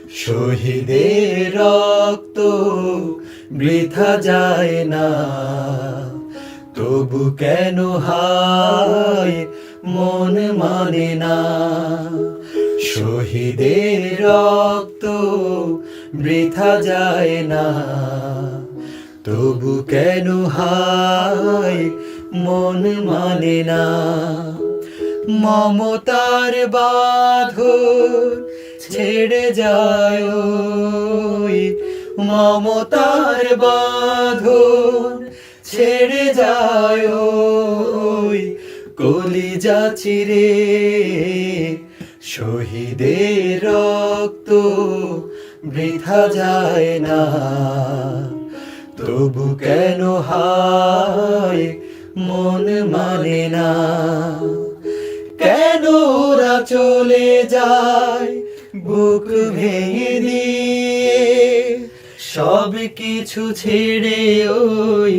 শহীদের রক্ত বৃথা যায় না, তবু কেন হায় মন মানে না। শহীদের রক্ত বৃথা যায় না, তবু কেন হায় মন মানে না। মমতার বাঁধন ছেড়ে যায় ওই, মমতার বাঁধন ছেড়ে যায় ওই, কলিজা চিরে। শহীদের রক্ত বৃথা যায় না, তবু কেন হায় মন মানে না। কেন ওরা চলে যায় বুক ভেঙে দিয়ে, সব কিছু ছেড়ে ওই